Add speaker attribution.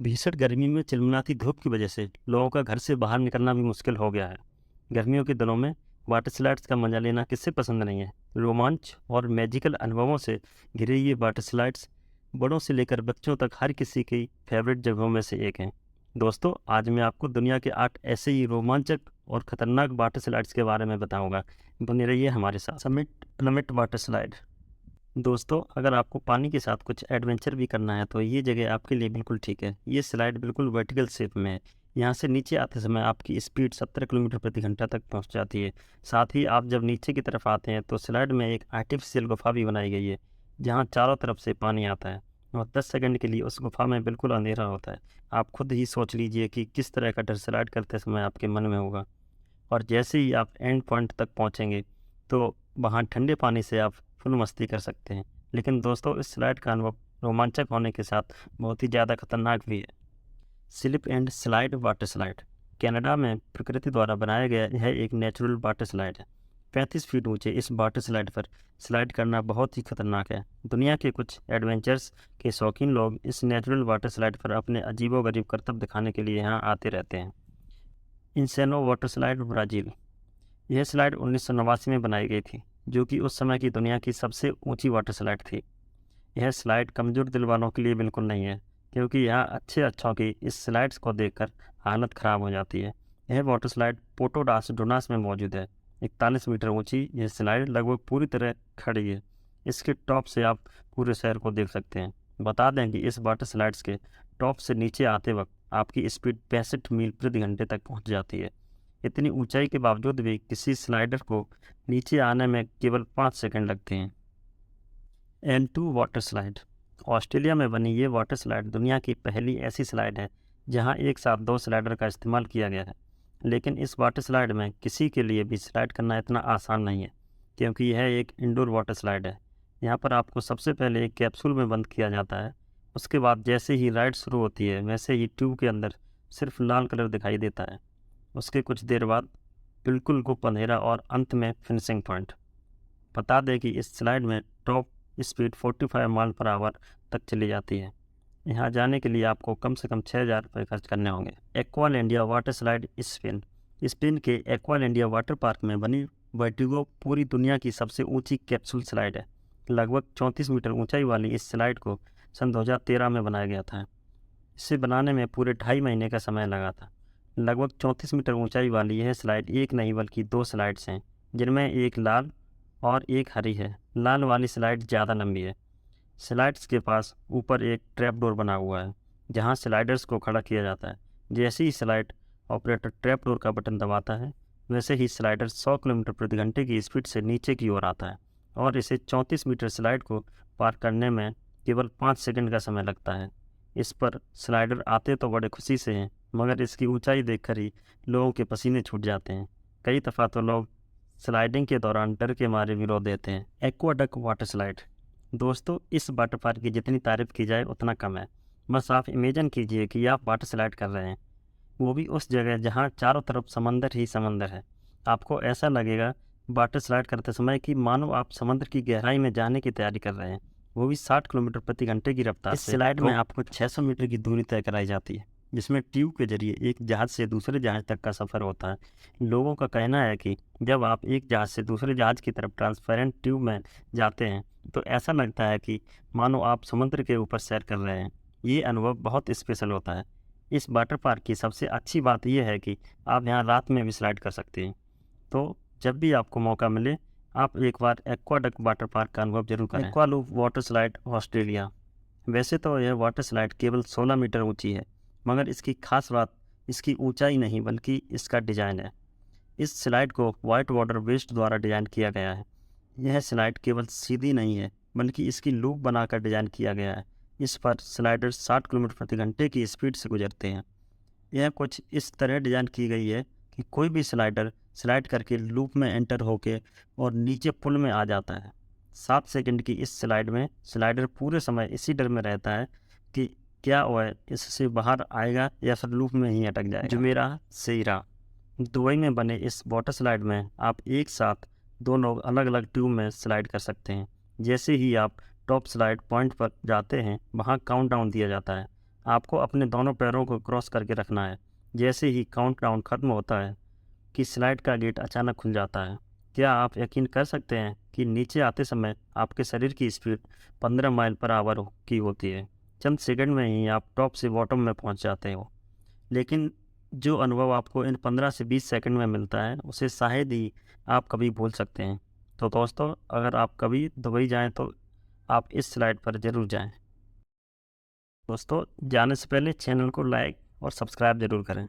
Speaker 1: भीषण गर्मी में चिलमिलाती धूप की वजह से लोगों का घर से बाहर निकलना भी मुश्किल हो गया है। गर्मियों के दिनों में वाटर स्लाइड्स का मजा लेना किससे पसंद नहीं है। रोमांच और मैजिकल अनुभवों से घिरे ये वाटर स्लाइड्स बड़ों से लेकर बच्चों तक हर किसी की फेवरेट जगहों में से एक हैं। दोस्तों, आज मैं आपको दुनिया के 8 ऐसे ही रोमांचक और खतरनाक वाटर स्लाइड्स के बारे में बताऊंगा। बने रहिए हमारे साथ। Summit प्लमिट water slide. दोस्तों, अगर आपको पानी के साथ कुछ एडवेंचर भी करना है तो ये जगह आपके लिए बिल्कुल ठीक है। ये स्लाइड बिल्कुल वर्टिकल शेप में है। यहाँ से नीचे आते समय आपकी स्पीड 70 किलोमीटर प्रति घंटा तक पहुँच जाती है। साथ ही आप जब नीचे की तरफ आते हैं तो स्लाइड में एक आर्टिफिशियल गुफा भी बनाई गई है, जहाँ चारों तरफ से पानी आता है और 10 सेकंड के लिए उस गुफा में बिल्कुल अंधेरा होता है। आप खुद ही सोच लीजिए कि किस तरह का डर स्लाइड करते समय आपके मन में होगा। और जैसे ही आप एंड पॉइंट तक पहुंचेंगे तो वहां ठंडे पानी से आप फुल मस्ती कर सकते हैं। लेकिन दोस्तों, इस स्लाइड का अनुभव रोमांचक होने के साथ बहुत ही ज़्यादा खतरनाक भी है। Slip and slide water slide Canada में प्रकृति द्वारा बनाया गया यह एक नेचुरल वाटर स्लाइड है। 35 फीट ऊंचे इस वाटर स्लाइड पर स्लाइड करना बहुत ही खतरनाक है। दुनिया के कुछ एडवेंचर्स के शौकीन लोग इस नेचुरल वाटर स्लाइड पर अपने अजीबोगरीब करतब दिखाने के लिए यहाँ आते रहते हैं। इंसेनो वाटर स्लाइड ब्राज़ील। यह स्लाइड 1989 में बनाई गई थी, जो कि उस समय की दुनिया की सबसे ऊंची वाटर स्लाइड थी। यह स्लाइड कमज़ोर दिल वालों के लिए बिल्कुल नहीं है, क्योंकि यहाँ अच्छे अच्छों की इस स्लाइड्स को देखकर हालत ख़राब हो जाती है। यह वाटर स्लाइड पोर्टो डास डोनास में मौजूद है। 41 मीटर ऊंची यह स्लाइड लगभग पूरी तरह खड़ी है। इसके टॉप से आप पूरे शहर को देख सकते हैं। बता दें कि इस वाटर स्लाइड्स के टॉप से नीचे आते वक्त आपकी स्पीड 65 मील प्रति घंटे तक पहुँच जाती है। इतनी ऊंचाई के बावजूद भी किसी स्लाइडर को नीचे आने में केवल 5 सेकंड लगते हैं। N2 water slide. ऑस्ट्रेलिया में बनी ये वाटर स्लाइड दुनिया की पहली ऐसी स्लाइड है जहां एक साथ 2 स्लाइडर का इस्तेमाल किया गया है। लेकिन इस वाटर स्लाइड में किसी के लिए भी स्लाइड करना इतना आसान नहीं है, क्योंकि यह एक इंडोर वाटर स्लाइड है। यहाँ पर आपको सबसे पहले एक कैप्सूल में बंद किया जाता है। उसके बाद जैसे ही राइड शुरू होती है, वैसे ही ट्यूब के अंदर सिर्फ लाल कलर दिखाई देता है। उसके कुछ देर बाद बिल्कुल गुप्त अंधेरा और अंत में फिनिशिंग पॉइंट। बता दें कि इस स्लाइड में top speed 45 mile per hour तक चली जाती है। यहाँ जाने के लिए आपको कम से कम 6,000 रुपये खर्च करने होंगे। एक्वालैंडिया वाटर स्लाइड स्पेन। स्पेन के एक्वालैंडिया वाटर पार्क में बनी वर्टिगो पूरी दुनिया की सबसे ऊंची कैप्सूल स्लाइड है। लगभग 34 मीटर ऊंचाई वाली इस स्लाइड को सन 2013 में बनाया गया था। इसे बनाने में पूरे 2.5 महीने का समय लगा था। लगभग 34 मीटर ऊंचाई वाली यह स्लाइड एक नहीं बल्कि 2 स्लाइड्स हैं, जिनमें एक लाल और एक हरी है। लाल वाली स्लाइड ज़्यादा लंबी है। स्लाइड्स के पास ऊपर एक ट्रैप डोर बना हुआ है, जहां स्लाइडर्स को खड़ा किया जाता है। जैसे ही स्लाइड ऑपरेटर ट्रैप डोर का बटन दबाता है, वैसे ही स्लाइडर 100 किलोमीटर प्रति घंटे की स्पीड से नीचे की ओर आता है और इसे 34 मीटर स्लाइड को पार करने में केवल 5 सेकंड का समय लगता है। इस पर स्लाइडर आते तो बड़े खुशी से हैं, मगर इसकी ऊंचाई देखकर ही लोगों के पसीने छूट जाते हैं। कई दफ़ा तो लोग स्लाइडिंग के दौरान डर के मारे भी रो देते हैं। Aqueduct water slide. दोस्तों, इस वाटर पार्क की जितनी तारीफ की जाए उतना कम है। बस आप इमेजिन कीजिए कि आप वाटर स्लाइड कर रहे हैं, वो भी उस जगह जहाँ चारों तरफ समंदर ही समंदर है। आपको ऐसा लगेगा वाटर स्लाइड करते समय कि मानो आप समुद्र की गहराई में जाने की तैयारी कर रहे हैं, वो भी 60 किलोमीटर प्रति घंटे की रफ्तार से। इस स्लाइड में आपको 600 मीटर की दूरी तय कराई जाती है, जिसमें ट्यूब के जरिए एक जहाज़ से दूसरे जहाज़ तक का सफ़र होता है। लोगों का कहना है कि जब आप एक जहाज़ से दूसरे जहाज़ की तरफ ट्रांसपेरेंट ट्यूब में जाते हैं तो ऐसा लगता है कि मानो आप समुद्र के ऊपर सैर कर रहे हैं। ये अनुभव बहुत स्पेशल होता है। इस वाटर पार्क की सबसे अच्छी बात यह है कि आप यहाँ रात में भी स्लाइड कर सकते हैं। तो जब भी आपको मौका मिले, आप एक बार एक्वाडक्ट वाटर पार्क का अनुभव जरूर करें। एक्वालूप वाटर स्लाइड ऑस्ट्रेलिया। वैसे तो यह वाटर स्लाइड केवल 16 मीटर ऊंची है, मगर इसकी खास बात इसकी ऊंचाई नहीं बल्कि इसका डिज़ाइन है। इस स्लाइड को वाइट वाटर वेस्ट द्वारा डिज़ाइन किया गया है। यह स्लाइड केवल सीधी नहीं है, बल्कि इसकी लूप बनाकर डिज़ाइन किया गया है। इस पर स्लाइडर 60 किलोमीटर प्रति घंटे की स्पीड से गुजरते हैं। यह कुछ इस तरह डिज़ाइन की गई है कि कोई भी स्लाइडर स्लाइड करके लूप में एंटर होके और नीचे पुल में आ जाता है। 7 सेकंड की इस स्लाइड में स्लाइडर पूरे समय इसी डर में रहता है कि क्या वह इससे बाहर आएगा या फिर लूप में ही अटक जाएगा। जुमेराह सेइरा। दुबई में बने इस वाटर स्लाइड में आप एक साथ 2 लोग अलग अलग ट्यूब में स्लाइड कर सकते हैं। जैसे ही आप टॉप स्लाइड पॉइंट पर जाते हैं, वहाँ काउंटडाउन दिया जाता है। आपको अपने दोनों पैरों को क्रॉस करके रखना है। जैसे ही काउंटडाउन खत्म होता है कि स्लाइड का गेट अचानक खुल जाता है। क्या आप यकीन कर सकते हैं कि नीचे आते समय आपके शरीर की स्पीड 15 माइल पर आवर की होती है। चंद सेकंड में ही आप टॉप से बॉटम में पहुंच जाते हो। लेकिन जो अनुभव आपको इन 15 से 20 सेकंड में मिलता है उसे शायद ही आप कभी भूल सकते हैं। तो दोस्तों, अगर आप कभी दुबई जाएं तो आप इस स्लाइड पर ज़रूर जाएं। दोस्तों, जाने से पहले चैनल को लाइक और सब्सक्राइब ज़रूर करें।